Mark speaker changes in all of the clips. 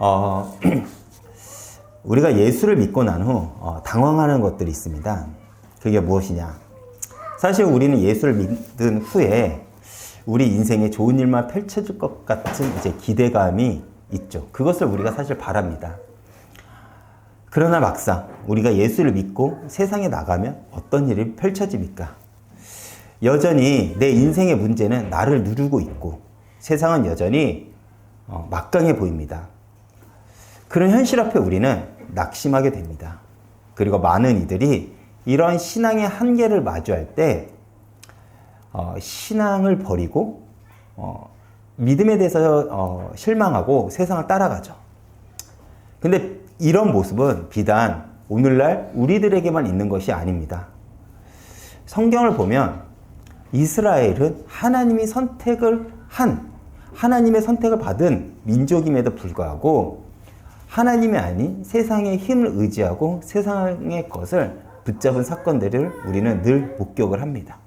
Speaker 1: 어, 우리가 예수를 믿고 난 후 당황하는 것들이 있습니다. 그게 무엇이냐? 사실 우리는 예수를 믿은 후에 우리 인생에 좋은 일만 펼쳐질 것 같은 이제 기대감이 있죠. 그것을 우리가 사실 바랍니다. 그러나 막상 우리가 예수를 믿고 세상에 나가면 어떤 일이 펼쳐집니까? 여전히 내 인생의 문제는 나를 누르고 있고 세상은 여전히 막강해 보입니다. 그런 현실 앞에 우리는 낙심하게 됩니다. 그리고 많은 이들이 이런 신앙의 한계를 마주할 때 신앙을 버리고 믿음에 대해서 실망하고 세상을 따라가죠. 근데 이런 모습은 비단 오늘날 우리들에게만 있는 것이 아닙니다. 성경을 보면 이스라엘은 하나님의 선택을 받은 민족임에도 불구하고 하나님이 아닌 세상의 힘을 의지하고 세상의 것을 붙잡은 사건들을 우리는 늘 목격을 합니다.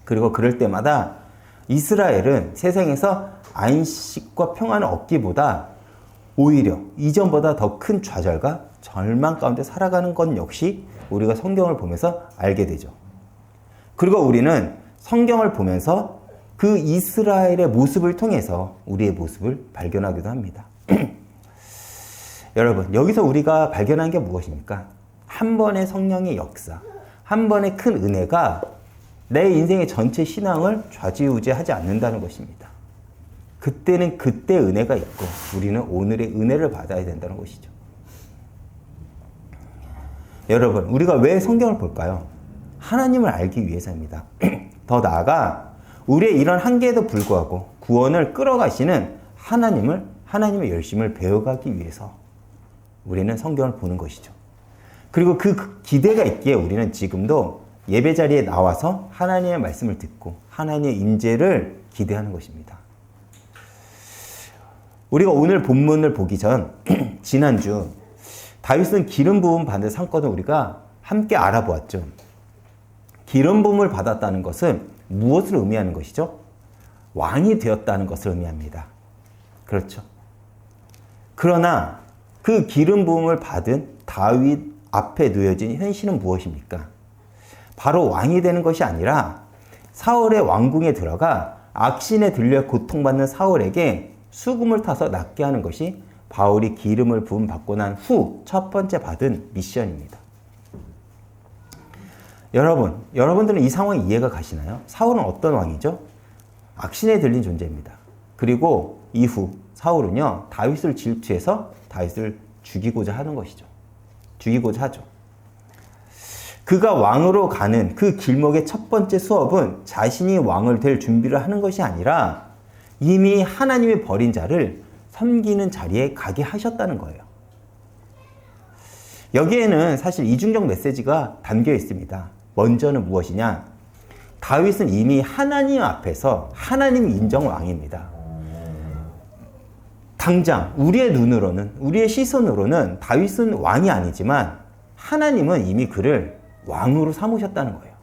Speaker 1: 그리고 그럴 때마다 이스라엘은 세상에서 안식과 평안을 얻기보다 오히려 이전보다 더 큰 좌절과 절망 가운데 살아가는 것 역시 우리가 성경을 보면서 알게 되죠. 그리고 우리는 성경을 보면서 그 이스라엘의 모습을 통해서 우리의 모습을 발견하기도 합니다. 여러분, 여기서 우리가 발견한 게 무엇입니까? 한 번의 성령의 역사, 한 번의 큰 은혜가 내 인생의 전체 신앙을 좌지우지하지 않는다는 것입니다. 그때는 그때 은혜가 있고 우리는 오늘의 은혜를 받아야 된다는 것이죠. 여러분, 우리가 왜 성경을 볼까요? 하나님을 알기 위해서입니다. 더 나아가 우리의 이런 한계에도 불구하고 구원을 끌어가시는 하나님의 열심을 배워가기 위해서 우리는 성경을 보는 것이죠. 그리고 그 기대가 있기에 우리는 지금도 예배 자리에 나와서 하나님의 말씀을 듣고 하나님의 임재를 기대하는 것입니다. 우리가 오늘 본문을 보기 전 지난주 다윗은 기름 부음 받은 사건을 우리가 함께 알아보았죠. 기름 부음을 받았다는 것은 무엇을 의미하는 것이죠? 왕이 되었다는 것을 의미합니다. 그렇죠. 그러나 그 기름 부음을 받은 다윗 앞에 놓여진 현실은 무엇입니까? 바로 왕이 되는 것이 아니라 사울의 왕궁에 들어가 악신에 들려 고통받는 사울에게 수금을 타서 낫게 하는 것이 바울이 기름을 부음 받고 난 후 첫 번째 받은 미션입니다. 여러분들은 이 상황이 이해가 가시나요? 사울은 어떤 왕이죠? 악신에 들린 존재입니다. 그리고 이후 사울은요, 다윗을 질투해서 다윗을 죽이고자 하는 것이죠. 죽이고자 하죠. 그가 왕으로 가는 그 길목의 첫 번째 수업은 자신이 왕을 될 준비를 하는 것이 아니라 이미 하나님이 버린 자를 섬기는 자리에 가게 하셨다는 거예요. 여기에는 사실 이중적 메시지가 담겨 있습니다. 먼저는 무엇이냐? 다윗은 이미 하나님 앞에서 하나님 인정 왕입니다. 당장 우리의 눈으로는, 우리의 시선으로는 다윗은 왕이 아니지만 하나님은 이미 그를 왕으로 삼으셨다는 거예요.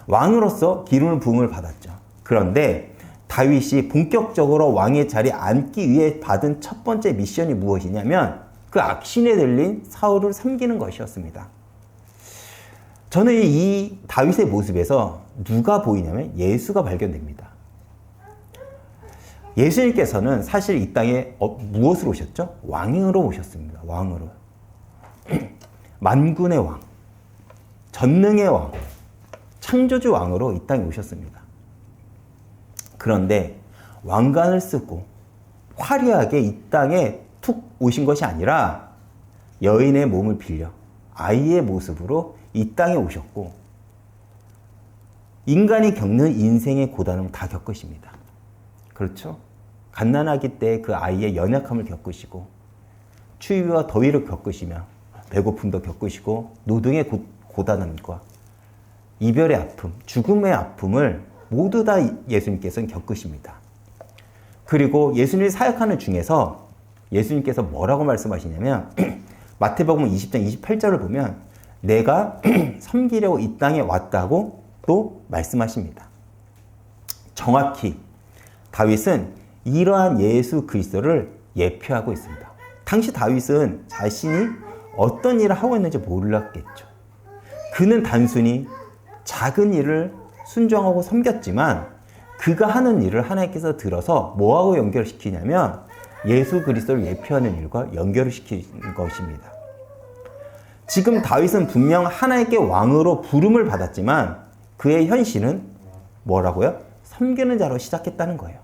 Speaker 1: 왕으로서 기름 부음을 받았죠. 그런데 다윗이 본격적으로 왕의 자리에 앉기 위해 받은 첫 번째 미션이 무엇이냐면 그 악신에 들린 사울을 섬기는 것이었습니다. 저는 이 다윗의 모습에서 누가 보이냐면 예수가 발견됩니다. 예수님께서는 사실 이 땅에 무엇으로 오셨죠? 왕으로 오셨습니다. 왕으로. 만군의 왕, 전능의 왕, 창조주 왕으로 이 땅에 오셨습니다. 그런데 왕관을 쓰고 화려하게 이 땅에 툭 오신 것이 아니라 여인의 몸을 빌려 아이의 모습으로 이 땅에 오셨고 인간이 겪는 인생의 고단함을 다 겪으십니다. 그렇죠? 갓난아기 때 그 아이의 연약함을 겪으시고 추위와 더위를 겪으시며 배고픔도 겪으시고 노동의 고단함과 이별의 아픔, 죽음의 아픔을 모두 다 예수님께서는 겪으십니다. 그리고 예수님이 사역하는 중에서 예수님께서 뭐라고 말씀하시냐면 마태복음 20장 28절을 보면 내가 섬기려고 이 땅에 왔다고 또 말씀하십니다. 정확히 다윗은 이러한 예수 그리스도를 예표하고 있습니다. 당시 다윗은 자신이 어떤 일을 하고 있는지 몰랐겠죠. 그는 단순히 작은 일을 순종하고 섬겼지만 그가 하는 일을 하나님께서 들어서 뭐하고 연결시키냐면 예수 그리스도를 예표하는 일과 연결을 시키는 것입니다. 지금 다윗은 분명 하나님께 왕으로 부름을 받았지만 그의 현실은 뭐라고요? 섬기는 자로 시작했다는 거예요.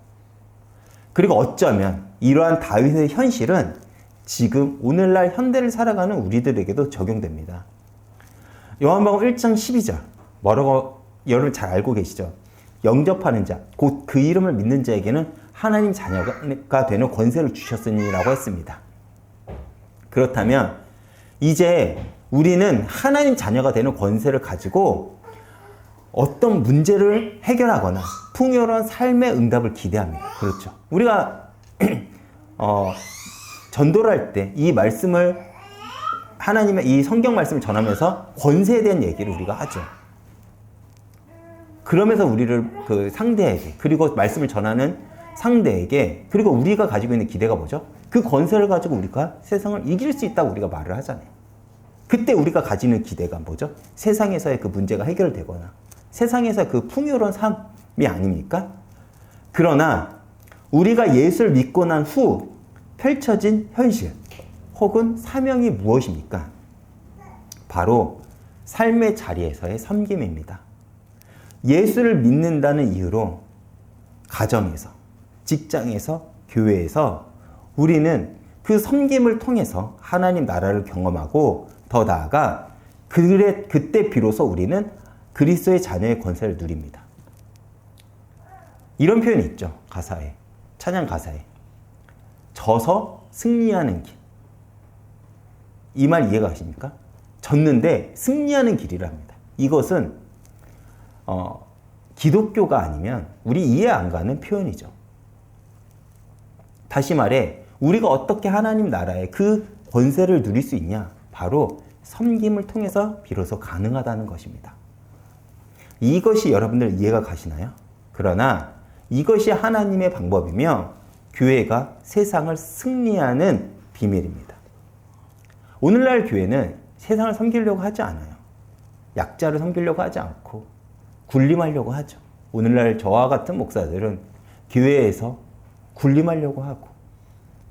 Speaker 1: 그리고 어쩌면 이러한 다윗의 현실은 지금 오늘날 현대를 살아가는 우리들에게도 적용됩니다. 요한복음 1장 12절 뭐라고 여러분 잘 알고 계시죠? 영접하는 자, 곧 그 이름을 믿는 자에게는 하나님 자녀가 되는 권세를 주셨으니라고 했습니다. 그렇다면 이제 우리는 하나님 자녀가 되는 권세를 가지고 어떤 문제를 해결하거나 풍요로운 삶의 응답을 기대합니다. 그렇죠. 우리가 전도를 할 때 이 말씀을 하나님의 이 성경 말씀을 전하면서 권세에 대한 얘기를 우리가 하죠. 그러면서 우리를 그 상대에게 그리고 말씀을 전하는 상대에게 그리고 우리가 가지고 있는 기대가 뭐죠? 그 권세를 가지고 우리가 세상을 이길 수 있다고 우리가 말을 하잖아요. 그때 우리가 가지는 기대가 뭐죠? 세상에서의 그 문제가 해결되거나 세상에서 그 풍요로운 삶이 아닙니까? 그러나 우리가 예수를 믿고 난 후 펼쳐진 현실 혹은 사명이 무엇입니까? 바로 삶의 자리에서의 섬김입니다. 예수를 믿는다는 이유로 가정에서, 직장에서, 교회에서 우리는 그 섬김을 통해서 하나님 나라를 경험하고 더 나아가 그때 비로소 우리는 그리스도의 자녀의 권세를 누립니다. 이런 표현이 있죠. 가사에. 찬양 가사에. 져서 승리하는 길. 이 말 이해가 가십니까? 졌는데 승리하는 길이라 합니다. 이것은 기독교가 아니면 우리 이해 안 가는 표현이죠. 다시 말해 우리가 어떻게 하나님 나라의 그 권세를 누릴 수 있냐? 바로 섬김을 통해서 비로소 가능하다는 것입니다. 이것이 여러분들 이해가 가시나요? 그러나 이것이 하나님의 방법이며 교회가 세상을 승리하는 비밀입니다. 오늘날 교회는 세상을 섬기려고 하지 않아요. 약자를 섬기려고 하지 않고 군림하려고 하죠. 오늘날 저와 같은 목사들은 교회에서 군림하려고 하고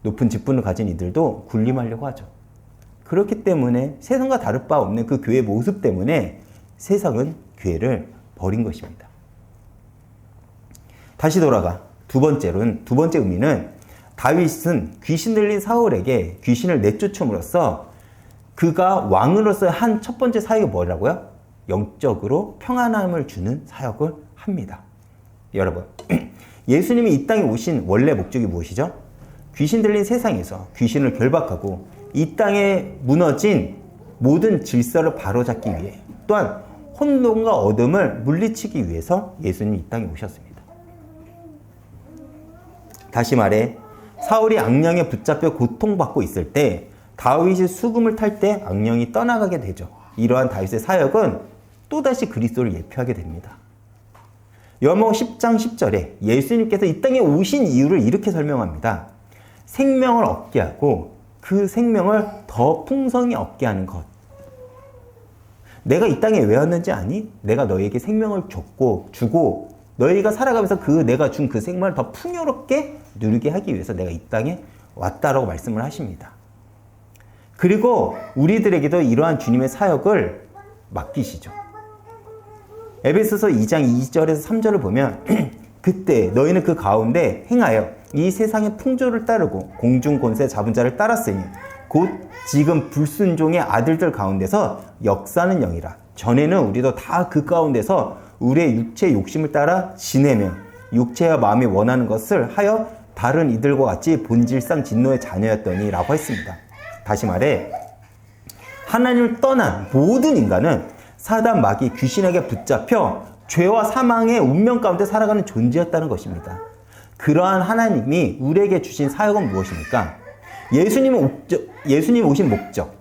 Speaker 1: 높은 직분을 가진 이들도 군림하려고 하죠. 그렇기 때문에 세상과 다를 바 없는 그 교회의 모습 때문에 세상은 교회를 버린 것입니다. 다시 돌아가 두 번째 의미는 다윗은 귀신 들린 사울에게 귀신을 내쫓음으로써 그가 왕으로서 한 첫 번째 사역이 뭐라고요? 영적으로 평안함을 주는 사역을 합니다. 여러분, 예수님이 이 땅에 오신 원래 목적이 무엇이죠? 귀신 들린 세상에서 귀신을 결박하고 이 땅에 무너진 모든 질서를 바로잡기 위해 또한 혼돈과 어둠을 물리치기 위해서 예수님이 이 땅에 오셨습니다. 다시 말해 사울이 악령에 붙잡혀 고통받고 있을 때 다윗이 수금을 탈 때 악령이 떠나가게 되죠. 이러한 다윗의 사역은 또다시 그리스도를 예표하게 됩니다. 요한복음 10장 10절에 예수님께서 이 땅에 오신 이유를 이렇게 설명합니다. 생명을 얻게 하고 그 생명을 더 풍성히 얻게 하는 것. 내가 이 땅에 왜 왔는지 아니? 내가 너에게 생명을 주고 너희가 살아가면서 내가 준 그 생명을 더 풍요롭게 누리게 하기 위해서 내가 이 땅에 왔다라고 말씀을 하십니다. 그리고 우리들에게도 이러한 주님의 사역을 맡기시죠. 에베소서 2장 2절에서 3절을 보면 그때 너희는 그 가운데 행하여 이 세상의 풍조를 따르고 공중 권세 잡은 자를 따랐으니 곧 지금 불순종의 아들들 가운데서 역사는 영이라. 전에는 우리도 다 그 가운데서 우리의 육체의 욕심을 따라 지내며 육체와 마음이 원하는 것을 하여 다른 이들과 같이 본질상 진노의 자녀였더니 라고 했습니다. 다시 말해 하나님을 떠난 모든 인간은 사단 마귀 귀신에게 붙잡혀 죄와 사망의 운명 가운데 살아가는 존재였다는 것입니다. 그러한 하나님이 우리에게 주신 사역은 무엇입니까? 예수님이 오신 목적,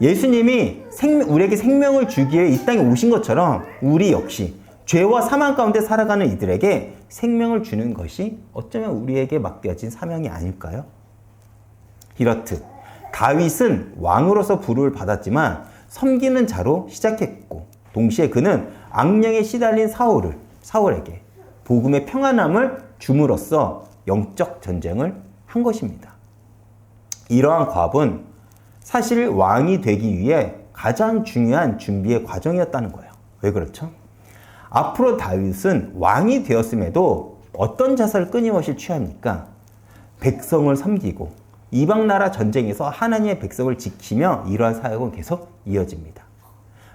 Speaker 1: 예수님이 우리에게 생명을 주기 위해 이 땅에 오신 것처럼 우리 역시 죄와 사망 가운데 살아가는 이들에게 생명을 주는 것이 어쩌면 우리에게 맡겨진 사명이 아닐까요? 이렇듯 다윗은 왕으로서 부름을 받았지만 섬기는 자로 시작했고 동시에 그는 악령에 시달린 사울에게 복음의 평안함을 줌으로써 영적 전쟁을 한 것입니다. 이러한 과업은 사실 왕이 되기 위해 가장 중요한 준비의 과정이었다는 거예요. 왜 그렇죠? 앞으로 다윗은 왕이 되었음에도 어떤 자세를 끊임없이 취합니까? 백성을 섬기고 이방 나라 전쟁에서 하나님의 백성을 지키며 이러한 사역은 계속 이어집니다.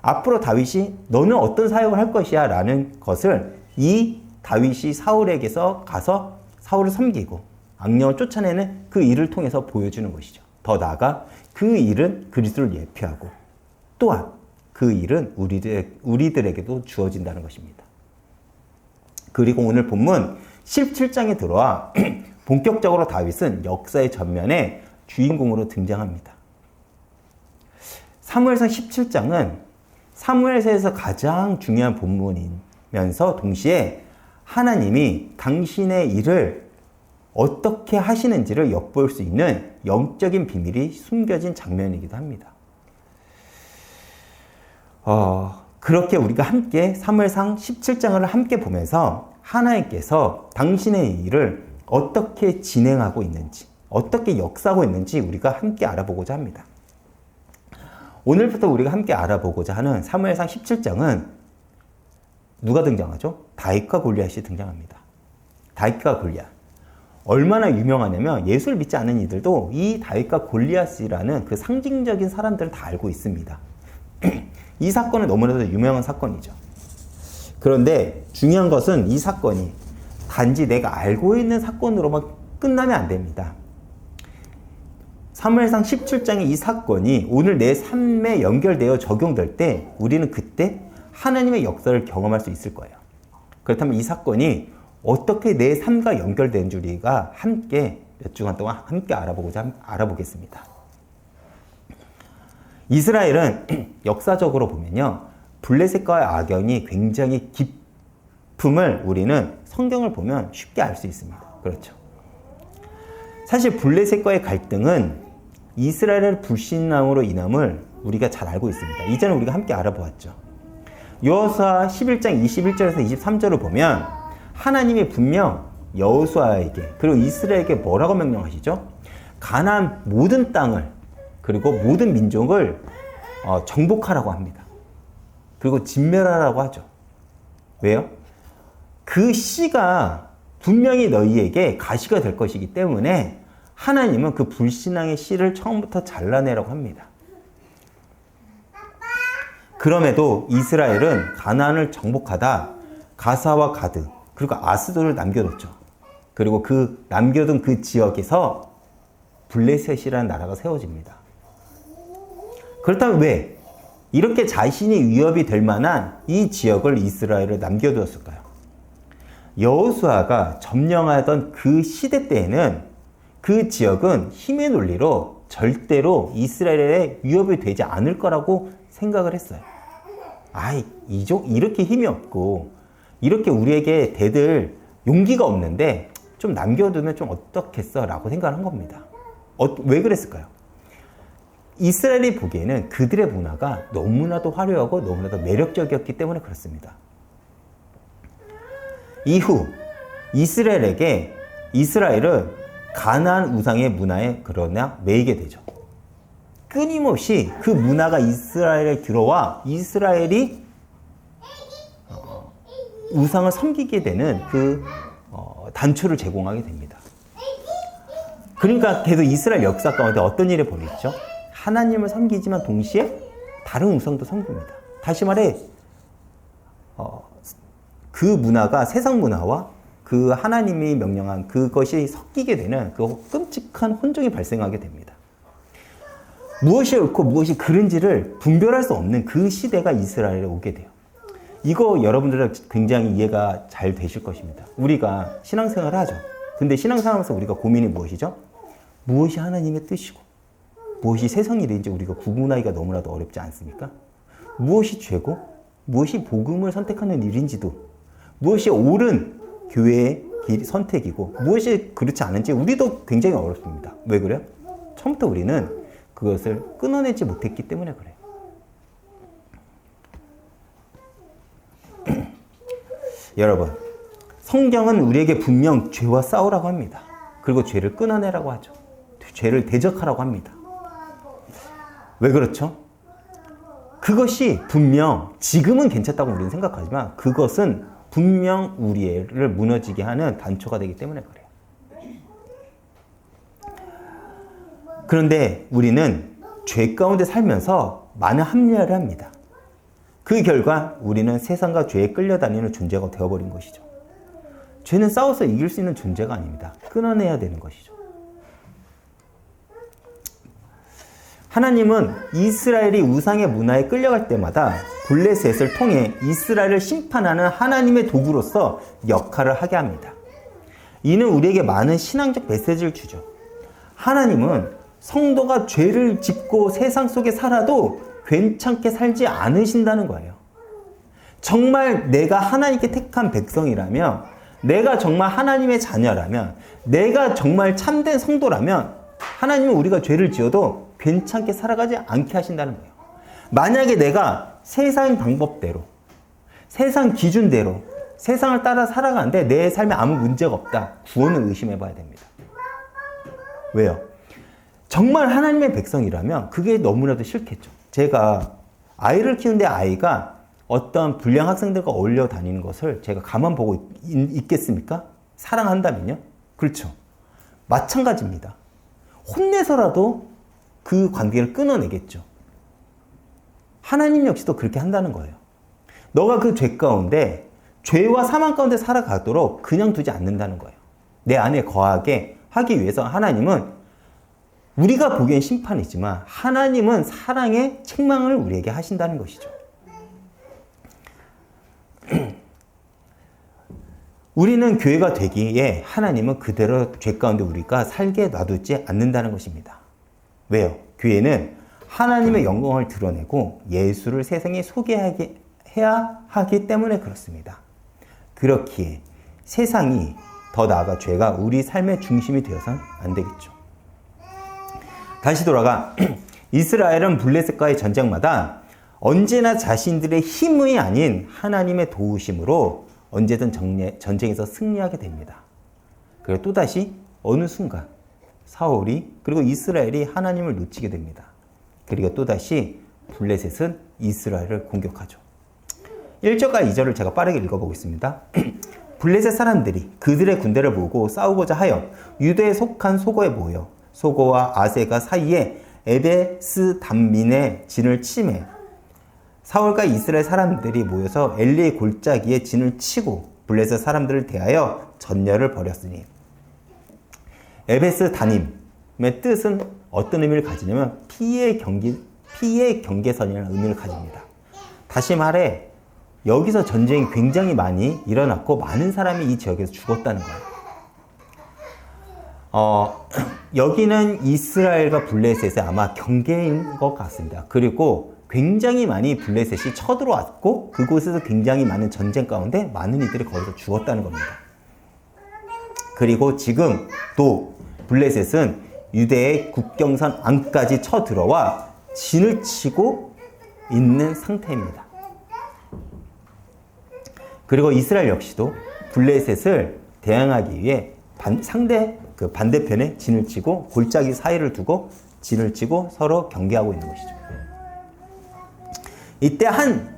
Speaker 1: 앞으로 다윗이 너는 어떤 사역을 할 것이야 라는 것을 이 다윗이 사울에게서 가서 사울을 섬기고 악령을 쫓아내는 그 일을 통해서 보여주는 것이죠. 더 나아가 그 일은 그리스도를 예표하고 또한 그 일은 우리들에게도 주어진다는 것입니다. 그리고 오늘 본문 17장에 들어와 본격적으로 다윗은 역사의 전면에 주인공으로 등장합니다. 사무엘상 17장은 사무엘서에서 가장 중요한 본문이면서 동시에 하나님이 당신의 일을 어떻게 하시는지를 엿볼 수 있는 영적인 비밀이 숨겨진 장면이기도 합니다. 그렇게 우리가 함께 사무엘상 17장을 함께 보면서 하나님께서 당신의 일을 어떻게 진행하고 있는지, 어떻게 역사하고 있는지 우리가 함께 알아보고자 합니다. 오늘부터 우리가 함께 알아보고자 하는 사무엘상 17장은 누가 등장하죠? 다윗과 골리앗이 등장합니다. 다윗과 골리앗. 얼마나 유명하냐면 예수를 믿지 않는 이들도 이 다윗과 골리앗이라는 그 상징적인 사람들을 다 알고 있습니다. 이 사건은 너무나도 유명한 사건이죠. 그런데 중요한 것은 이 사건이 단지 내가 알고 있는 사건으로만 끝나면 안 됩니다. 사무엘상 17장의 이 사건이 오늘 내 삶에 연결되어 적용될 때 우리는 그때 하나님의 역사를 경험할 수 있을 거예요. 그렇다면 이 사건이 어떻게 내 삶과 연결되는지 우리가 함께 몇 주간 동안 함께 알아보겠습니다. 이스라엘은 역사적으로 보면요, 블레셋과의 악연이 굉장히 깊음을 우리는 성경을 보면 쉽게 알 수 있습니다. 그렇죠. 사실 블레셋과의 갈등은 이스라엘의 불신앙으로 인함을 우리가 잘 알고 있습니다. 이제는 우리가 함께 알아보았죠. 여호수아 11장 21절에서 23절을 보면 하나님이 분명 여호수아에게 그리고 이스라엘에게 뭐라고 명령하시죠? 가나안 모든 땅을 그리고 모든 민족을 정복하라고 합니다. 그리고 진멸하라고 하죠. 왜요? 그 씨가 분명히 너희에게 가시가 될 것이기 때문에 하나님은 그 불신앙의 씨를 처음부터 잘라내라고 합니다. 그럼에도 이스라엘은 가나안을 정복하다 가사와 가드 그리고 아스도를 남겨뒀죠. 그리고 그 남겨둔 그 지역에서 블레셋이라는 나라가 세워집니다. 그렇다면 왜 이렇게 자신이 위협이 될 만한 이 지역을 이스라엘을 남겨두었을까요? 여호수아가 점령하던 그 시대 때에는 그 지역은 힘의 논리로 절대로 이스라엘에 위협이 되지 않을 거라고 생각을 했어요. 이렇게 힘이 없고 이렇게 우리에게 대들 용기가 없는데 좀 남겨두면 좀 어떻겠어 라고 생각을 한 겁니다. 왜 그랬을까요? 이스라엘이 보기에는 그들의 문화가 너무나도 화려하고 너무나도 매력적이었기 때문에 그렇습니다. 이후 이스라엘은 가나안 우상의 문화에 그러나 매이게 되죠. 끊임없이 그 문화가 이스라엘에 들어와 이스라엘이 우상을 섬기게 되는 그 단초를 제공하게 됩니다. 그러니까 계속 이스라엘 역사 가운데 어떤 일이 벌어지죠? 하나님을 섬기지만 동시에 다른 우상도 섬깁니다. 다시 말해 그 문화가 세상 문화와 그 하나님이 명령한 그것이 섞이게 되는 그 끔찍한 혼종이 발생하게 됩니다. 무엇이 옳고 무엇이 그른지를 분별할 수 없는 그 시대가 이스라엘에 오게 돼요. 이거 여러분들은 굉장히 이해가 잘 되실 것입니다. 우리가 신앙생활을 하죠. 근데 신앙생활하면서 우리가 고민이 무엇이죠? 무엇이 하나님의 뜻이고 무엇이 세상 일인지 우리가 구분하기가 너무나도 어렵지 않습니까? 무엇이 죄고 무엇이 복음을 선택하는 일인지도, 무엇이 옳은 교회의 선택이고 무엇이 그렇지 않은지 우리도 굉장히 어렵습니다. 왜 그래요? 처음부터 우리는 그것을 끊어내지 못했기 때문에 그래요. 여러분, 성경은 우리에게 분명 죄와 싸우라고 합니다. 그리고 죄를 끊어내라고 하죠. 죄를 대적하라고 합니다. 왜 그렇죠? 그것이 분명 지금은 괜찮다고 우리는 생각하지만 그것은 분명 우리를 무너지게 하는 단초가 되기 때문에 그래요. 그런데 우리는 죄 가운데 살면서 많은 합리화를 합니다. 그 결과 우리는 세상과 죄에 끌려다니는 존재가 되어버린 것이죠. 죄는 싸워서 이길 수 있는 존재가 아닙니다. 끊어내야 되는 것이죠. 하나님은 이스라엘이 우상의 문화에 끌려갈 때마다 블레셋을 통해 이스라엘을 심판하는 하나님의 도구로서 역할을 하게 합니다. 이는 우리에게 많은 신앙적 메시지를 주죠. 하나님은 성도가 죄를 짓고 세상 속에 살아도 괜찮게 살지 않으신다는 거예요. 정말 내가 하나님께 택한 백성이라면, 내가 정말 하나님의 자녀라면, 내가 정말 참된 성도라면 하나님은 우리가 죄를 지어도 괜찮게 살아가지 않게 하신다는 거예요. 만약에 내가 세상 방법대로, 세상 기준대로 세상을 따라 살아가는데 내 삶에 아무 문제가 없다. 구원을 의심해 봐야 됩니다. 왜요? 정말 하나님의 백성이라면 그게 너무나도 싫겠죠. 제가 아이를 키우는데 아이가 어떤 불량 학생들과 어울려 다니는 것을 제가 가만 보고 있겠습니까? 사랑한다면요? 그렇죠. 마찬가지입니다. 혼내서라도 그 관계를 끊어내겠죠. 하나님 역시도 그렇게 한다는 거예요. 너가 그 죄 가운데, 죄와 사망 가운데 살아가도록 그냥 두지 않는다는 거예요. 내 안에 거하게 하기 위해서 하나님은 우리가 보기엔 심판이지만 하나님은 사랑의 책망을 우리에게 하신다는 것이죠. 우리는 교회가 되기에 하나님은 그대로 죄 가운데 우리가 살게 놔두지 않는다는 것입니다. 왜요? 교회는 하나님의 영광을 드러내고 예수를 세상에 소개해야 하기 때문에 그렇습니다. 그렇기에 세상이 더 나아가 죄가 우리 삶의 중심이 되어서는 안 되겠죠. 다시 돌아가 이스라엘은 블레셋과의 전쟁마다 언제나 자신들의 힘이 아닌 하나님의 도우심으로 언제든 전쟁에서 승리하게 됩니다. 그리고 또다시 어느 순간 사울이 그리고 이스라엘이 하나님을 놓치게 됩니다. 그리고 또다시 블레셋은 이스라엘을 공격하죠. 1절과 2절을 제가 빠르게 읽어보겠습니다. 블레셋 사람들이 그들의 군대를 보고 싸우고자 하여 유대에 속한 소고에 모여 소고와 아세가 사이에 에베스 담민의 진을 치매 사울과 이스라엘 사람들이 모여서 엘리의 골짜기에 진을 치고 블레셋 사람들을 대하여 전열을 벌였으니 에베스 다님의 뜻은 어떤 의미를 가지냐면 피의 경계선이라는 의미를 가집니다. 다시 말해 여기서 전쟁이 굉장히 많이 일어났고 많은 사람이 이 지역에서 죽었다는 거예요. 여기는 이스라엘과 블레셋의 아마 경계인 것 같습니다. 그리고 굉장히 많이 블레셋이 쳐들어왔고 그곳에서 굉장히 많은 전쟁 가운데 많은 이들이 거기서 죽었다는 겁니다. 그리고 지금 또 블레셋은 유대의 국경선 안까지 쳐들어와 진을 치고 있는 상태입니다. 그리고 이스라엘 역시도 블레셋을 대항하기 위해 반대편에 진을 치고 골짜기 사이를 두고 진을 치고 서로 경계하고 있는 것이죠. 이때 한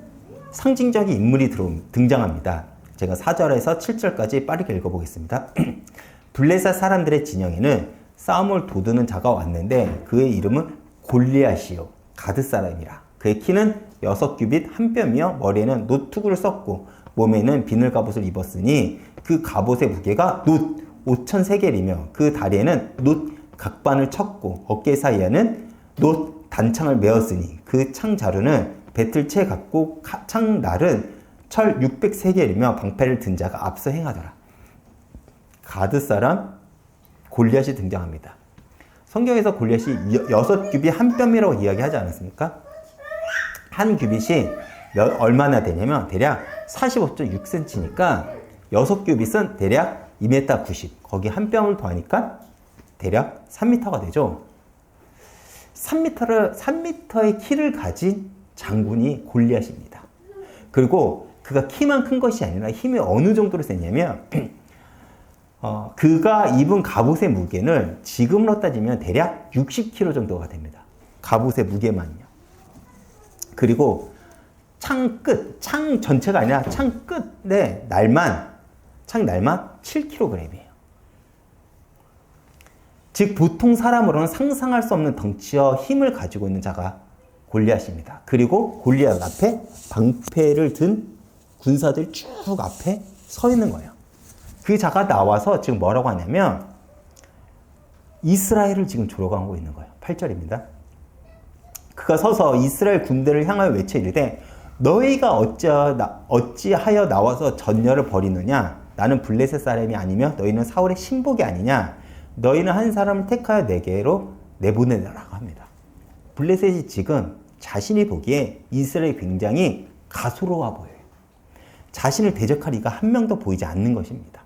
Speaker 1: 상징적인 인물이 등장합니다. 제가 4절에서 7절까지 빠르게 읽어보겠습니다. 블레셋 사람들의 진영에는 싸움을 도두는 자가 왔는데 그의 이름은 골리앗이요 가드 사람이라. 그의 키는 6규빗 한 뼘이며 머리에는 노투구를 썼고 몸에는 비늘 갑옷을 입었으니 그 갑옷의 무게가 놋 5,000세겔이며 그 다리에는 놋 각반을 쳤고 어깨 사이에는 놋 단창을 메었으니 그 창 자루는 배틀채 같고 창날은 철 600세겔이며 방패를 든 자가 앞서 행하더라. 가드 사람 골리앗이 등장합니다. 성경에서 골리앗이 6규빗 한 뼘이라고 이야기하지 않았습니까? 한 규빗이 얼마나 되냐면 대략 45.6cm니까 6규빗은 대략 2m 90. 거기 한 뼘을 더하니까 대략 3m가 되죠. 3m의 키를 가진 장군이 골리앗입니다. 그리고 그가 키만 큰 것이 아니라 힘이 어느 정도로 세냐면 그가 입은 갑옷의 무게는 지금으로 따지면 대략 60kg 정도가 됩니다. 갑옷의 무게만요. 그리고 창 전체가 아니라 창 끝에 창 날만 7kg이에요. 즉 보통 사람으로는 상상할 수 없는 덩치와 힘을 가지고 있는 자가 골리앗입니다. 그리고 골리앗 앞에 방패를 든 군사들 쭉 앞에 서 있는 거예요. 그 자가 나와서 지금 뭐라고 하냐면 이스라엘을 지금 조롱하고 있는 거예요. 8절입니다. 그가 서서 이스라엘 군대를 향하여 외쳐 이르되 너희가 어찌하여 나와서 전열을 벌이느냐? 나는 블레셋 사람이 아니며 너희는 사울의 신복이 아니냐? 너희는 한 사람을 택하여 내게로 내보내라고 합니다. 블레셋이 지금 자신이 보기에 이스라엘이 굉장히 가소로워 보여요. 자신을 대적할 이가 한 명도 보이지 않는 것입니다.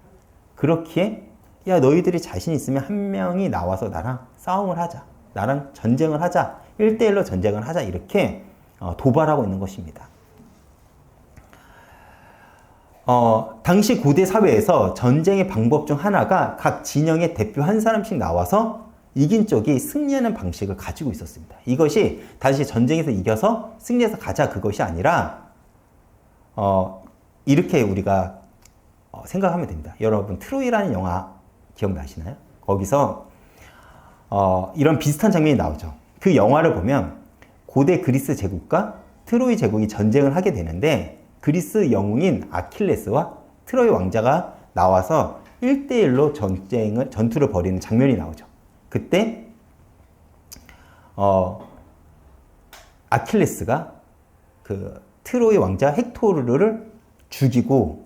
Speaker 1: 그렇기에 야 너희들이 자신 있으면 한 명이 나와서 나랑 싸움을 하자. 나랑 전쟁을 하자. 1대1로 전쟁을 하자. 이렇게 도발하고 있는 것입니다. 당시 고대 사회에서 전쟁의 방법 중 하나가 각 진영의 대표 한 사람씩 나와서 이긴 쪽이 승리하는 방식을 가지고 있었습니다. 이것이 다시 전쟁에서 이겨서 승리해서 가자 그것이 아니라 이렇게 우리가 생각하면 됩니다. 여러분 트로이라는 영화 기억나시나요? 거기서 이런 비슷한 장면이 나오죠. 그 영화를 보면 고대 그리스 제국과 트로이 제국이 전쟁을 하게 되는데 그리스 영웅인 아킬레스와 트로이 왕자가 나와서 1대1로 전투를 벌이는 장면이 나오죠. 그때 아킬레스가 그 트로이 왕자 헥토르를 죽이고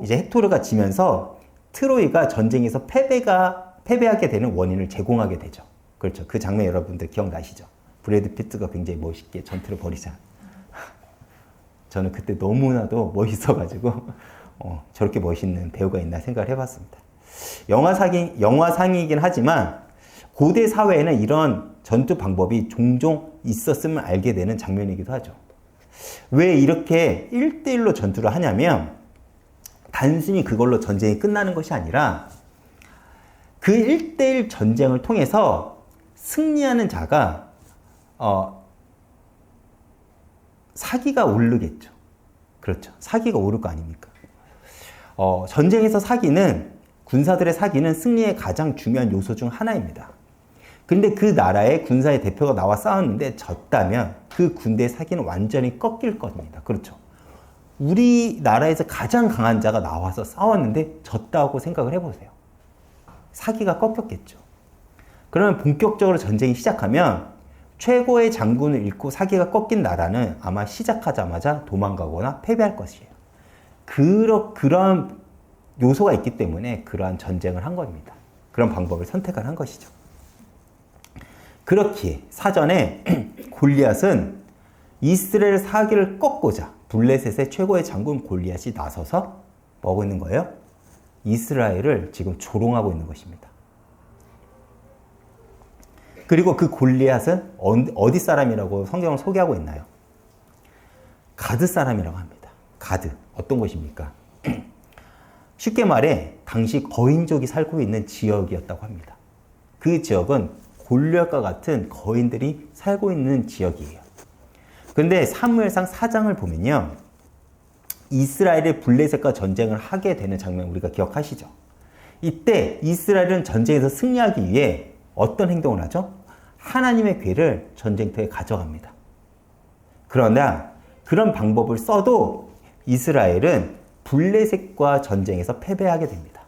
Speaker 1: 이제 헥토르가 지면서 트로이가 전쟁에서 패배하게 되는 원인을 제공하게 되죠. 그렇죠. 그 장면 여러분들 기억나시죠? 브래드 피트가 굉장히 멋있게 전투를 벌이자. 저는 그때 너무나도 멋있어가지고 저렇게 멋있는 배우가 있나 생각을 해봤습니다. 영화상이긴 하지만 고대 사회에는 이런 전투 방법이 종종 있었음을 알게 되는 장면이기도 하죠. 왜 이렇게 1대1로 전투를 하냐면 단순히 그걸로 전쟁이 끝나는 것이 아니라 그 1대1 전쟁을 통해서 승리하는 자가 사기가 오르겠죠. 그렇죠. 사기가 오를 거 아닙니까? 전쟁에서 군사들의 사기는 승리의 가장 중요한 요소 중 하나입니다. 근데 그 나라의 군사의 대표가 나와 싸웠는데 졌다면 그 군대의 사기는 완전히 꺾일 겁니다. 그렇죠. 우리나라에서 가장 강한 자가 나와서 싸웠는데 졌다고 생각을 해보세요. 사기가 꺾였겠죠. 그러면 본격적으로 전쟁이 시작하면 최고의 장군을 잃고 사기가 꺾인 나라는 아마 시작하자마자 도망가거나 패배할 것이에요. 그런 요소가 있기 때문에 그러한 전쟁을 한 겁니다. 그런 방법을 선택을 한 것이죠. 그렇기에 사전에 골리앗은 이스라엘 사기를 꺾고자 블레셋의 최고의 장군 골리앗이 나서서 뭐 하고 있는 거예요? 이스라엘을 지금 조롱하고 있는 것입니다. 그리고 그 골리앗은 어디 사람이라고 성경을 소개하고 있나요? 가드 사람이라고 합니다. 가드. 어떤 곳입니까? 쉽게 말해 당시 거인족이 살고 있는 지역이었다고 합니다. 그 지역은 골리앗과 같은 거인들이 살고 있는 지역이에요. 그런데 사무엘상 4장을 보면요. 이스라엘이 블레셋과 전쟁을 하게 되는 장면 우리가 기억하시죠? 이때 이스라엘은 전쟁에서 승리하기 위해 어떤 행동을 하죠? 하나님의 괴를 전쟁터에 가져갑니다. 그러나 그런 방법을 써도 이스라엘은 블레셋과 전쟁에서 패배하게 됩니다.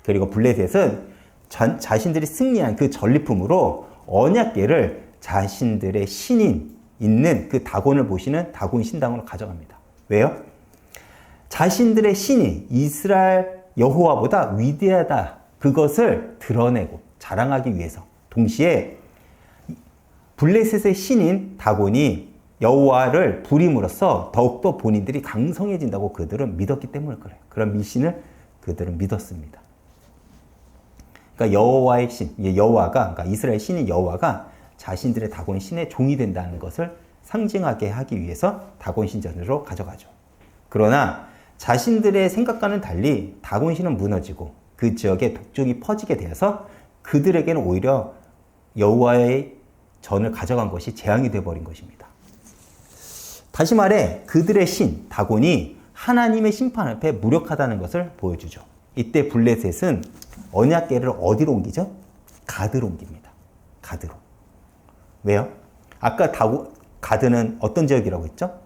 Speaker 1: 그리고 블레셋은 자신들이 승리한 그 전리품으로 언약궤를 자신들의 신인 있는 그 다곤을 모시는 다곤 신당으로 가져갑니다. 왜요? 자신들의 신이 이스라엘 여호와보다 위대하다. 그것을 드러내고 자랑하기 위해서 동시에 블레셋의 신인 다곤이 여호와를 부림으로써 더욱더 본인들이 강성해진다고 그들은 믿었기 때문에 그래요. 그런 미신을 그들은 믿었습니다. 그러니까 여호와의 신, 여호와가, 그러니까 이스라엘 신인 여호와가 자신들의 다곤 신의 종이 된다는 것을 상징하게 하기 위해서 다곤 신전으로 가져가죠. 그러나 자신들의 생각과는 달리 다곤 신은 무너지고 그 지역에 독종이 퍼지게 되어서 그들에게는 오히려 여호와의 전을 가져간 것이 재앙이 되어버린 것입니다. 다시 말해 그들의 신 다곤이 하나님의 심판 앞에 무력하다는 것을 보여주죠. 이때 블레셋은 언약궤를 어디로 옮기죠? 가드로 옮깁니다. 가드로. 왜요? 아까 가드는 어떤 지역이라고 했죠?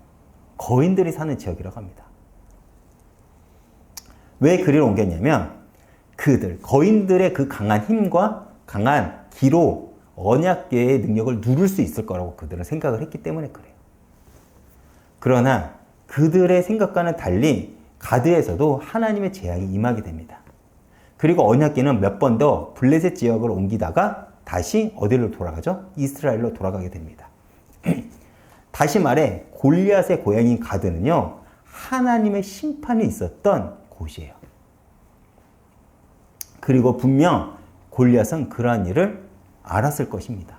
Speaker 1: 거인들이 사는 지역이라고 합니다. 왜 그리로 옮겼냐면 거인들의 그 강한 힘과 강한 기로 언약궤의 능력을 누를 수 있을 거라고 그들은 생각을 했기 때문에 그래요. 그러나 그들의 생각과는 달리 가드에서도 하나님의 재앙이 임하게 됩니다. 그리고 언약궤는 몇 번 더 블레셋 지역을 옮기다가 다시 어디로 돌아가죠? 이스라엘로 돌아가게 됩니다. 다시 말해 골리앗의 고향인 가드는요, 하나님의 심판이 있었던 곳이에요. 그리고 분명 골리앗은 그러한 일을 알았을 것입니다.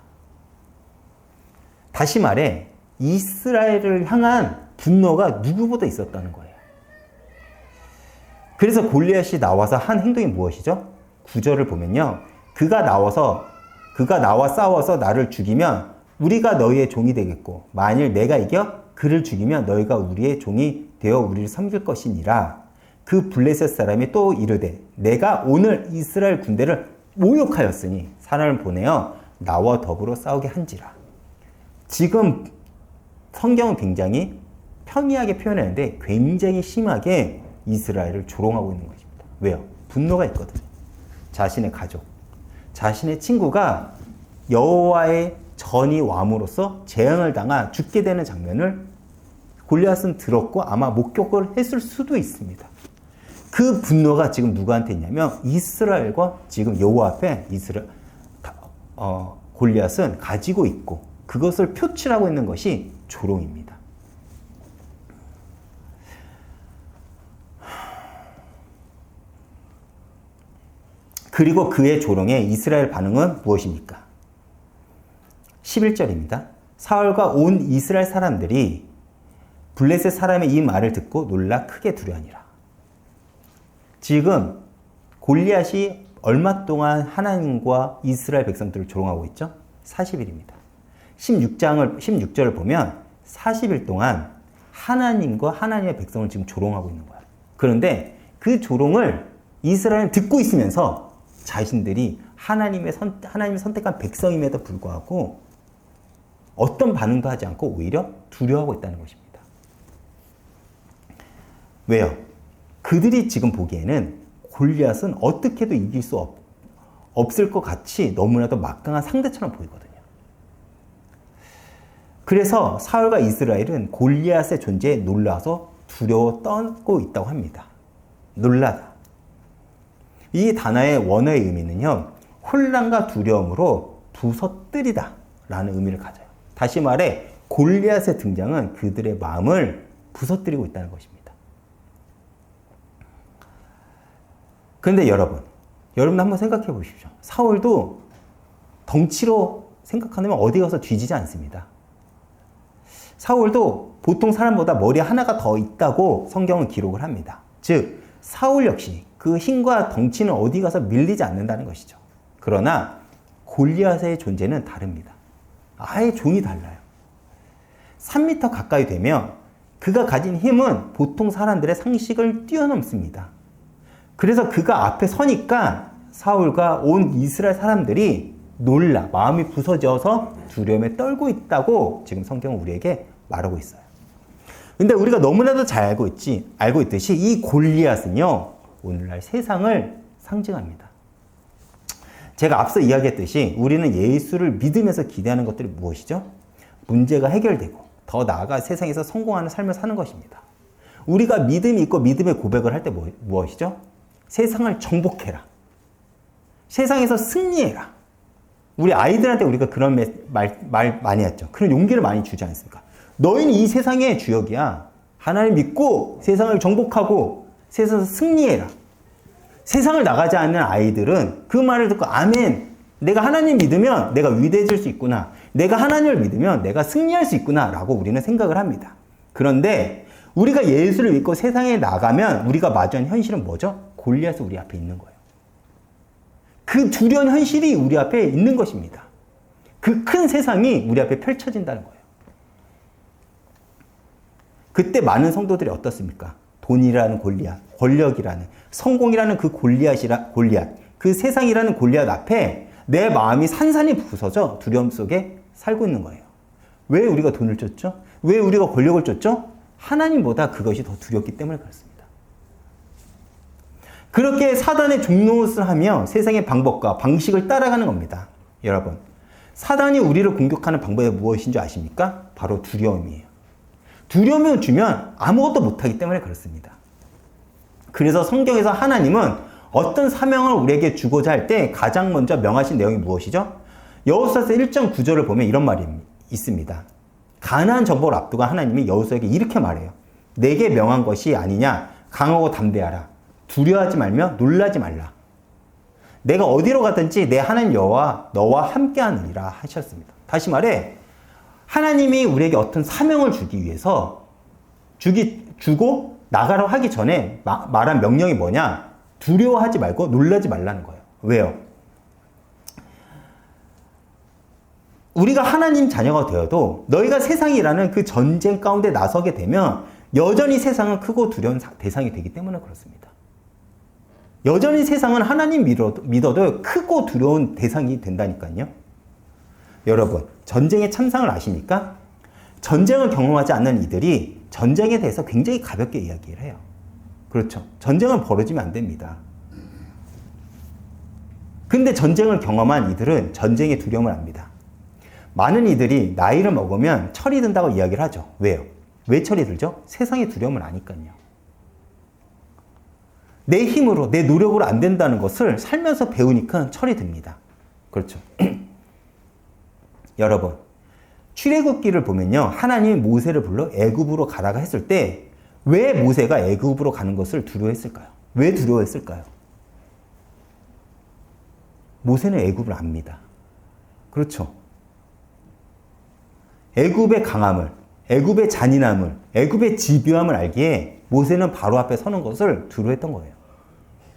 Speaker 1: 다시 말해 이스라엘을 향한 분노가 누구보다 있었다는 거예요. 그래서 골리앗이 나와서 한 행동이 무엇이죠? 9절을 보면요. 그가 나와 싸워서 나를 죽이면 우리가 너희의 종이 되겠고 만일 내가 이겨 그를 죽이면 너희가 우리의 종이 되어 우리를 섬길 것이니라. 그 블레셋 사람이 또 이르되 내가 오늘 이스라엘 군대를 모욕하였으니 사람을 보내어 나와 더불어 싸우게 한지라. 지금 성경은 굉장히 평이하게 표현했는데 굉장히 심하게 이스라엘을 조롱하고 있는 것입니다. 왜요? 분노가 있거든요. 자신의 가족, 자신의 친구가 여호와의 전이 왬으로써 재앙을 당하 죽게 되는 장면을 골리앗은 들었고 아마 목격을 했을 수도 있습니다. 그 분노가 지금 누구한테 있냐면 이스라엘과 지금 여호와 앞에 골리앗은 가지고 있고 그것을 표출하고 있는 것이 조롱입니다. 그리고 그의 조롱에 이스라엘 반응은 무엇입니까? 11절입니다. 사울과 온 이스라엘 사람들이 블레셋 사람의 이 말을 듣고 놀라 크게 두려하니라. 지금 골리앗이 얼마 동안 하나님과 이스라엘 백성들을 조롱하고 있죠? 40일입니다. 16절을 보면 40일 동안 하나님과 하나님의 백성을 지금 조롱하고 있는 거예요. 그런데 그 조롱을 이스라엘은 듣고 있으면서 자신들이 하나님이 선택한 백성임에도 불구하고 어떤 반응도 하지 않고 오히려 두려워하고 있다는 것입니다. 왜요? 그들이 지금 보기에는 골리앗은 어떻게도 이길 수 없을 것 같이 너무나도 막강한 상대처럼 보이거든요. 그래서 사울과 이스라엘은 골리앗의 존재에 놀라서 두려워 떨고 있다고 합니다. 놀라다. 이 단어의 원어의 의미는요, 혼란과 두려움으로 부서뜨리다 라는 의미를 가져요. 다시 말해 골리앗의 등장은 그들의 마음을 부서뜨리고 있다는 것입니다. 그런데 여러분 한번 생각해 보십시오. 사울도 덩치로 생각하면 어디 가서 뒤지지 않습니다. 사울도 보통 사람보다 머리 하나가 더 있다고 성경은 기록을 합니다. 즉 사울 역시 그 힘과 덩치는 어디 가서 밀리지 않는다는 것이죠. 그러나 골리앗의 존재는 다릅니다. 아예 종이 달라요. 3m 가까이 되면 그가 가진 힘은 보통 사람들의 상식을 뛰어넘습니다. 그래서 그가 앞에 서니까 사울과 온 이스라엘 사람들이 놀라 마음이 부서져서 두려움에 떨고 있다고 지금 성경은 우리에게 말하고 있어요. 근데 우리가 너무나도 잘 알고 있듯이 이 골리앗은요, 오늘날 세상을 상징합니다. 제가 앞서 이야기했듯이 우리는 예수를 믿으면서 기대하는 것들이 무엇이죠? 문제가 해결되고 더 나아가 세상에서 성공하는 삶을 사는 것입니다. 우리가 믿음이 있고 믿음의 고백을 할 때 무엇이죠? 세상을 정복해라. 세상에서 승리해라. 우리 아이들한테 우리가 그런 말 많이 했죠. 그런 용기를 많이 주지 않습니까? 너희는 이 세상의 주역이야. 하나님 믿고 세상을 정복하고 세상에서 승리해라. 세상을 나가지 않는 아이들은 그 말을 듣고 아멘. 내가 하나님 믿으면 내가 위대해질 수 있구나. 내가 하나님을 믿으면 내가 승리할 수 있구나 라고 우리는 생각을 합니다. 그런데 우리가 예수를 믿고 세상에 나가면 우리가 마주한 현실은 뭐죠? 골리앗이 우리 앞에 있는 거예요. 그 두려운 현실이 우리 앞에 있는 것입니다. 그 큰 세상이 우리 앞에 펼쳐진다는 거예요. 그때 많은 성도들이 어떻습니까? 돈이라는 골리앗, 권력이라는, 성공이라는 그 골리앗, 그 세상이라는 골리앗 앞에 내 마음이 산산이 부서져 두려움 속에 살고 있는 거예요. 왜 우리가 돈을 쫓죠? 왜 우리가 권력을 쫓죠? 하나님보다 그것이 더 두렵기 때문에 그렇습니다. 그렇게 사단의 종노릇을 하며 세상의 방법과 방식을 따라가는 겁니다. 여러분, 사단이 우리를 공격하는 방법이 무엇인 줄 아십니까? 바로 두려움이에요. 두려움을 주면 아무것도 못하기 때문에 그렇습니다. 그래서 성경에서 하나님은 어떤 사명을 우리에게 주고자 할 때 가장 먼저 명하신 내용이 무엇이죠? 여호수아서 1장 9절을 보면 이런 말이 있습니다. 가나안 정복을 앞두고 하나님이 여호수아에게 이렇게 말해요. 내게 명한 것이 아니냐? 강하고 담대하라. 두려워하지 말며 놀라지 말라. 내가 어디로 가든지 내 하나님 여호와 너와 함께하느니라 하셨습니다. 다시 말해 하나님이 우리에게 어떤 사명을 주기 위해서 주고 나가라고 하기 전에 말한 명령이 뭐냐? 두려워하지 말고 놀라지 말라는 거예요. 왜요? 우리가 하나님 자녀가 되어도 너희가 세상이라는 그 전쟁 가운데 나서게 되면 여전히 세상은 크고 두려운 대상이 되기 때문에 그렇습니다. 여전히 세상은 하나님 믿어도 크고 두려운 대상이 된다니까요. 여러분, 전쟁의 참상을 아십니까? 전쟁을 경험하지 않는 이들이 전쟁에 대해서 굉장히 가볍게 이야기를 해요. 그렇죠. 전쟁은 벌어지면 안 됩니다. 근데 전쟁을 경험한 이들은 전쟁의 두려움을 압니다. 많은 이들이 나이를 먹으면 철이 든다고 이야기를 하죠. 왜요? 왜 철이 들죠? 세상의 두려움을 아니까요. 내 힘으로, 내 노력으로 안 된다는 것을 살면서 배우니까 철이 듭니다. 그렇죠. 여러분, 출애굽기를 보면요. 하나님이 모세를 불러 애굽으로 가라가 했을 때 왜 모세가 애굽으로 가는 것을 두려워했을까요? 왜 두려워했을까요? 모세는 애굽을 압니다. 그렇죠. 애굽의 강함을, 애굽의 잔인함을, 애굽의 집요함을 알기에 모세는 바로 앞에 서는 것을 두려워했던 거예요.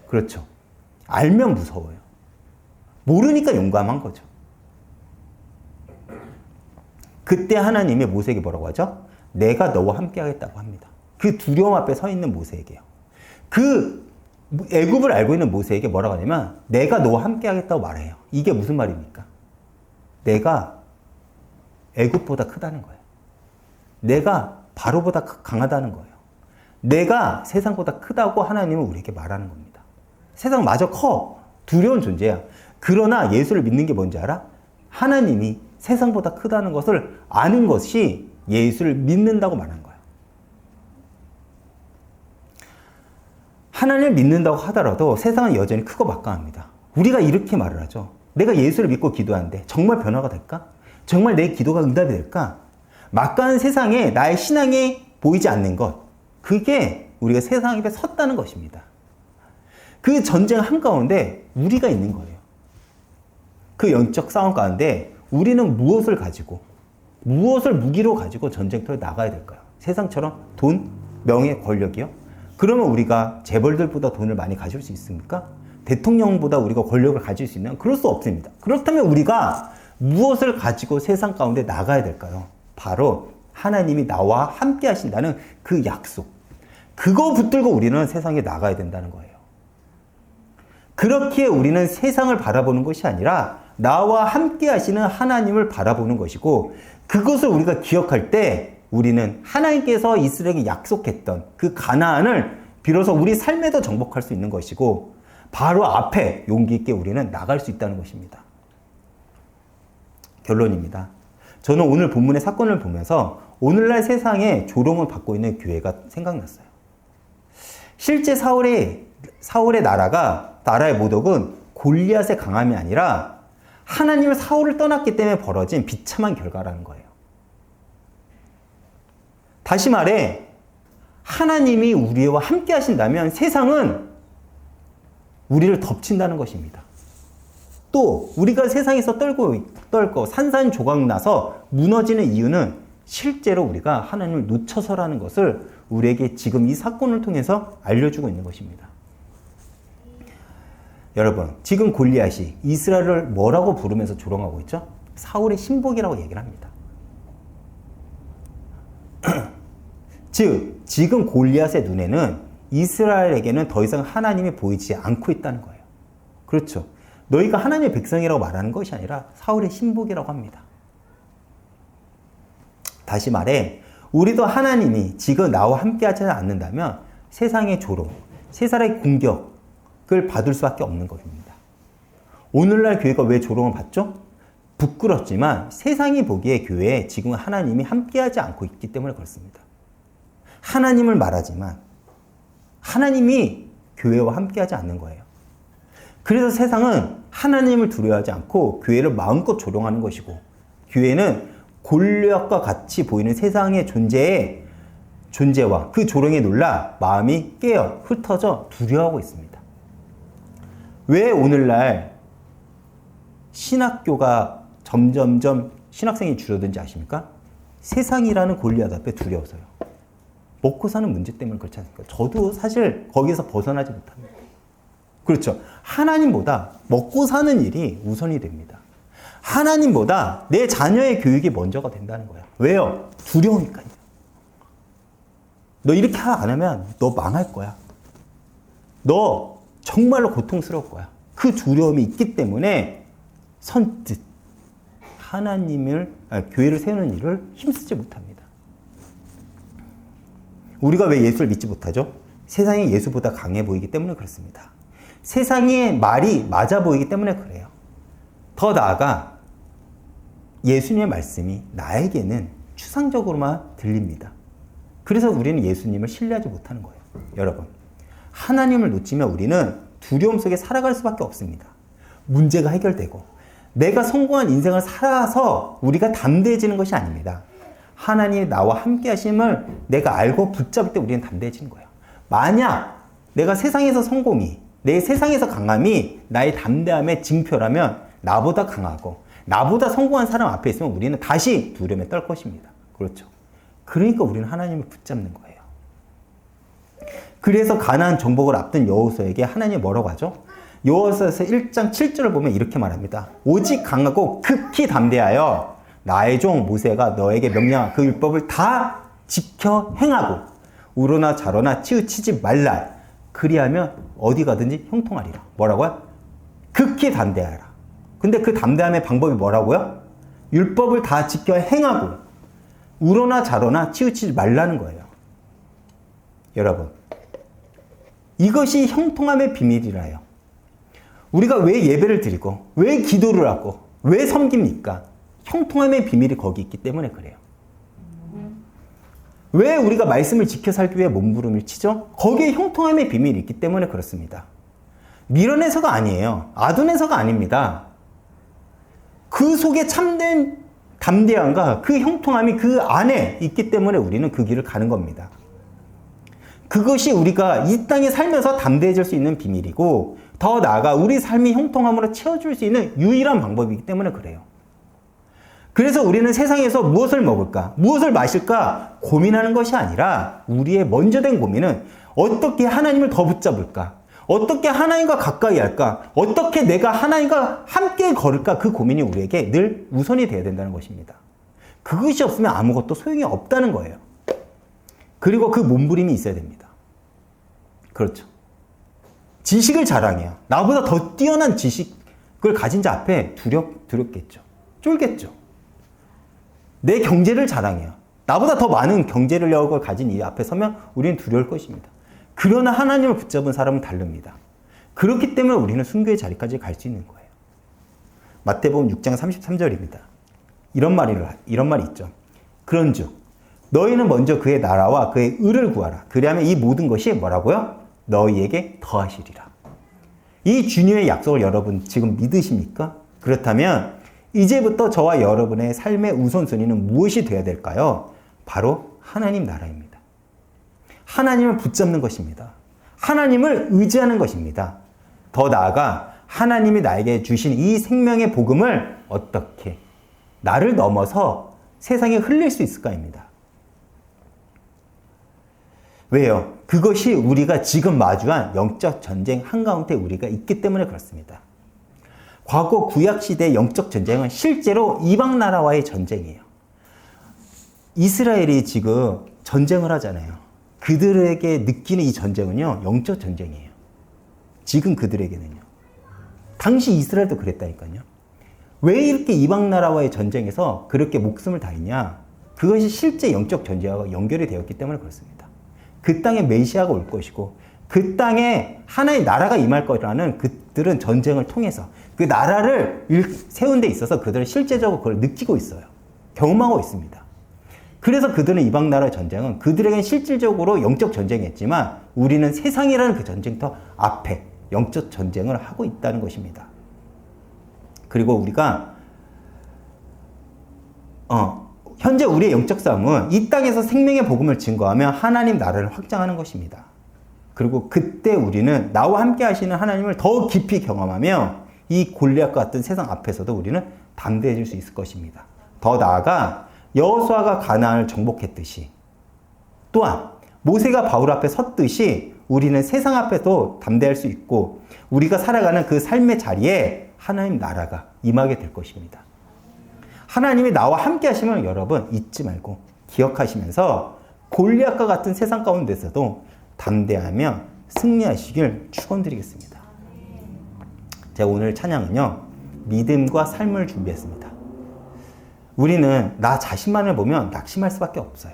Speaker 1: 그렇죠. 알면 무서워요. 모르니까 용감한 거죠. 그때 하나님이 모세에게 뭐라고 하죠? 내가 너와 함께 하겠다고 합니다. 그 두려움 앞에 서 있는 모세에게요. 그 애굽을 알고 있는 모세에게 뭐라고 하냐면 내가 너와 함께 하겠다고 말해요. 이게 무슨 말입니까? 내가 애굽보다 크다는 거예요. 내가 바로보다 강하다는 거예요. 내가 세상보다 크다고 하나님은 우리에게 말하는 겁니다. 세상 마저 커. 두려운 존재야. 그러나 예수를 믿는 게 뭔지 알아? 하나님이 세상보다 크다는 것을 아는 것이 예수를 믿는다고 말하는 거예요. 하나님을 믿는다고 하더라도 세상은 여전히 크고 막강합니다. 우리가 이렇게 말을 하죠. 내가 예수를 믿고 기도하는데 정말 변화가 될까? 정말 내 기도가 응답이 될까? 막강한 세상에 나의 신앙이 보이지 않는 것, 그게 우리가 세상 앞에 섰다는 것입니다. 그 전쟁 한가운데 우리가 있는 거예요. 그 영적 싸움 가운데 우리는 무엇을 가지고, 무엇을 무기로 가지고 전쟁터에 나가야 될까요? 세상처럼 돈, 명예, 권력이요? 그러면 우리가 재벌들보다 돈을 많이 가질 수 있습니까? 대통령보다 우리가 권력을 가질 수 있나요? 그럴 수 없습니다. 그렇다면 우리가 무엇을 가지고 세상 가운데 나가야 될까요? 바로 하나님이 나와 함께 하신다는 그 약속. 그거 붙들고 우리는 세상에 나가야 된다는 거예요. 그렇게 우리는 세상을 바라보는 것이 아니라 나와 함께 하시는 하나님을 바라보는 것이고, 그것을 우리가 기억할 때 우리는 하나님께서 이스라엘에게 약속했던 그 가나안을 비로소 우리 삶에도 정복할 수 있는 것이고, 바로 앞에 용기 있게 우리는 나갈 수 있다는 것입니다. 결론입니다. 저는 오늘 본문의 사건을 보면서 오늘날 세상에 조롱을 받고 있는 교회가 생각났어요. 실제 사울의 나라의 모독은 골리앗의 강함이 아니라 하나님은 사울을 떠났기 때문에 벌어진 비참한 결과라는 거예요. 다시 말해, 하나님이 우리와 함께 하신다면 세상은 우리를 덮친다는 것입니다. 또 우리가 세상에서 떨고 산산조각 나서 무너지는 이유는 실제로 우리가 하나님을 놓쳐서라는 것을 우리에게 지금 이 사건을 통해서 알려주고 있는 것입니다. 여러분, 지금 골리앗이 이스라엘을 뭐라고 부르면서 조롱하고 있죠? 사울의 신복이라고 얘기를 합니다. 즉, 지금 골리앗의 눈에는 이스라엘에게는 더 이상 하나님이 보이지 않고 있다는 거예요. 그렇죠. 너희가 하나님의 백성이라고 말하는 것이 아니라 사울의 신복이라고 합니다. 다시 말해, 우리도 하나님이 지금 나와 함께 하지 않는다면 세상의 조롱, 세상의 공격을 받을 수밖에 없는 것입니다. 오늘날 교회가 왜 조롱을 받죠? 부끄럽지만 세상이 보기에 교회에 지금 하나님이 함께하지 않고 있기 때문에 그렇습니다. 하나님을 말하지만 하나님이 교회와 함께하지 않는 거예요. 그래서 세상은 하나님을 두려워하지 않고 교회를 마음껏 조롱하는 것이고, 교회는 골리앗과 같이 보이는 세상의 존재와 그 조롱에 놀라 마음이 깨어 흩어져 두려워하고 있습니다. 왜 오늘날 신학교가 점점점 신학생이 줄어든지 아십니까? 세상이라는 골리앗 앞에 두려워서요. 먹고 사는 문제 때문에 그렇지 않습니까? 저도 사실 거기서 벗어나지 못합니다. 그렇죠. 하나님보다 먹고 사는 일이 우선이 됩니다. 하나님보다 내 자녀의 교육이 먼저가 된다는 거야. 왜요? 두려우니까요. 너 이렇게 안 하면 너 망할 거야. 너 정말로 고통스러울 거야. 그 두려움이 있기 때문에 선뜻 교회를 세우는 일을 힘쓰지 못합니다. 우리가 왜 예수를 믿지 못하죠? 세상이 예수보다 강해 보이기 때문에 그렇습니다. 세상의 말이 맞아 보이기 때문에 그래요. 더 나아가 예수님의 말씀이 나에게는 추상적으로만 들립니다. 그래서 우리는 예수님을 신뢰하지 못하는 거예요. 여러분, 하나님을 놓치면 우리는 두려움 속에 살아갈 수밖에 없습니다. 문제가 해결되고 내가 성공한 인생을 살아서 우리가 담대해지는 것이 아닙니다. 하나님이 나와 함께 하심을 내가 알고 붙잡을 때 우리는 담대해지는 거예요. 만약 내가 세상에서 성공이, 내 세상에서 강함이 나의 담대함의 징표라면 나보다 강하고 나보다 성공한 사람 앞에 있으면 우리는 다시 두려움에 떨 것입니다. 그렇죠. 그러니까 우리는 하나님을 붙잡는 거예요. 그래서 가나안 정복을 앞둔 여호수아에게 하나님이 뭐라고 하죠? 여호수아서 1장 7절을 보면 이렇게 말합니다. 오직 강하고 극히 담대하여 나의 종 모세가 너에게 명령한 그 율법을 다 지켜 행하고 우로나 좌로나 치우치지 말라. 그리하면 어디 가든지 형통하리라. 뭐라고요? 극히 담대하라. 근데 그 담대함의 방법이 뭐라고요? 율법을 다 지켜 행하고 우로나 좌로나 치우치지 말라는 거예요. 여러분, 이것이 형통함의 비밀이라요. 우리가 왜 예배를 드리고 왜 기도를 하고 왜 섬깁니까? 형통함의 비밀이 거기 있기 때문에 그래요. 왜 우리가 말씀을 지켜 살기 위해 몸부림을 치죠? 거기에 형통함의 비밀이 있기 때문에 그렇습니다. 밀어내서가 아니에요. 아둔해서가 아닙니다. 그 속에 참된 담대함과 그 형통함이 그 안에 있기 때문에 우리는 그 길을 가는 겁니다. 그것이 우리가 이 땅에 살면서 담대해질 수 있는 비밀이고, 더 나아가 우리 삶이 형통함으로 채워줄 수 있는 유일한 방법이기 때문에 그래요. 그래서 우리는 세상에서 무엇을 먹을까, 무엇을 마실까 고민하는 것이 아니라 우리의 먼저 된 고민은 어떻게 하나님을 더 붙잡을까, 어떻게 하나님과 가까이 할까, 어떻게 내가 하나님과 함께 걸을까, 그 고민이 우리에게 늘 우선이 되어야 된다는 것입니다. 그것이 없으면 아무것도 소용이 없다는 거예요. 그리고 그 몸부림이 있어야 됩니다. 그렇죠. 지식을 자랑해요. 나보다 더 뛰어난 지식을 가진 자 앞에 두렵겠죠. 쫄겠죠. 내 경제를 자랑해요. 나보다 더 많은 경제력을 가진 이 앞에 서면 우리는 두려울 것입니다. 그러나 하나님을 붙잡은 사람은 다릅니다. 그렇기 때문에 우리는 순교의 자리까지 갈 수 있는 거예요. 마태복음 6장 33절입니다. 이런 말이 있죠. 그런즉 너희는 먼저 그의 나라와 그의 의를 구하라. 그리하면 이 모든 것이 뭐라고요? 너희에게 더하시리라. 이 주님의 약속을 여러분 지금 믿으십니까? 그렇다면 이제부터 저와 여러분의 삶의 우선순위는 무엇이 되어야 될까요? 바로 하나님 나라입니다. 하나님을 붙잡는 것입니다. 하나님을 의지하는 것입니다. 더 나아가 하나님이 나에게 주신 이 생명의 복음을 어떻게 나를 넘어서 세상에 흘릴 수 있을까입니다. 왜요? 그것이 우리가 지금 마주한 영적 전쟁 한가운데 우리가 있기 때문에 그렇습니다. 과거 구약시대의 영적 전쟁은 실제로 이방 나라와의 전쟁이에요. 이스라엘이 지금 전쟁을 하잖아요. 그들에게 느끼는 이 전쟁은요, 영적 전쟁이에요. 지금 그들에게는요. 당시 이스라엘도 그랬다니까요. 왜 이렇게 이방 나라와의 전쟁에서 그렇게 목숨을 다했냐? 그것이 실제 영적 전쟁과 연결이 되었기 때문에 그렇습니다. 그 땅에 메시아가 올 것이고 그 땅에 하나의 나라가 임할 거라는 그들은 전쟁을 통해서 그 나라를 세운 데 있어서 그들은 실제적으로 그걸 느끼고 있어요. 경험하고 있습니다. 그래서 그들은 이방 나라의 전쟁은 그들에게는 실질적으로 영적 전쟁이었지만 우리는 세상이라는 그 전쟁터 앞에 영적 전쟁을 하고 있다는 것입니다. 그리고 우리가 현재 우리의 영적 싸움은 이 땅에서 생명의 복음을 증거하며 하나님 나라를 확장하는 것입니다. 그리고 그때 우리는 나와 함께 하시는 하나님을 더 깊이 경험하며 이 골리앗과 같은 세상 앞에서도 우리는 담대해질 수 있을 것입니다. 더 나아가 여호수아가 가나안을 정복했듯이 또한 모세가 바울 앞에 섰듯이 우리는 세상 앞에도 담대할 수 있고 우리가 살아가는 그 삶의 자리에 하나님 나라가 임하게 될 것입니다. 하나님이 나와 함께 하시면 여러분 잊지 말고 기억하시면서 골리앗과 같은 세상 가운데서도 담대하며 승리하시길 축원드리겠습니다. 제가 오늘 찬양은요, 믿음과 삶을 준비했습니다. 우리는 나 자신만을 보면 낙심할 수밖에 없어요.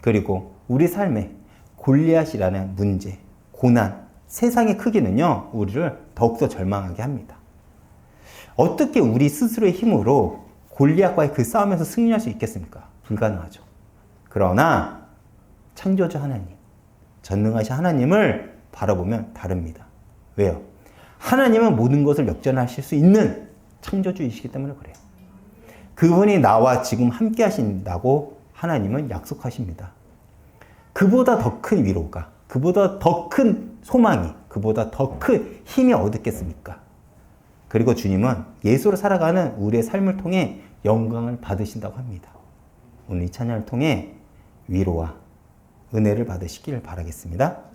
Speaker 1: 그리고 우리 삶에 골리앗이라는 문제, 고난, 세상의 크기는요, 우리를 더욱더 절망하게 합니다. 어떻게 우리 스스로의 힘으로 골리앗과의 그 싸움에서 승리할 수 있겠습니까? 불가능하죠. 그러나 창조주 하나님, 전능하신 하나님을 바라보면 다릅니다. 왜요? 하나님은 모든 것을 역전하실 수 있는 창조주이시기 때문에 그래요. 그분이 나와 지금 함께 하신다고 하나님은 약속하십니다. 그보다 더 큰 위로가, 그보다 더 큰 소망이, 그보다 더 큰 힘이 어딨겠습니까? 그리고 주님은 예수로 살아가는 우리의 삶을 통해 영광을 받으신다고 합니다. 오늘 이 찬양을 통해 위로와 은혜를 받으시기를 바라겠습니다.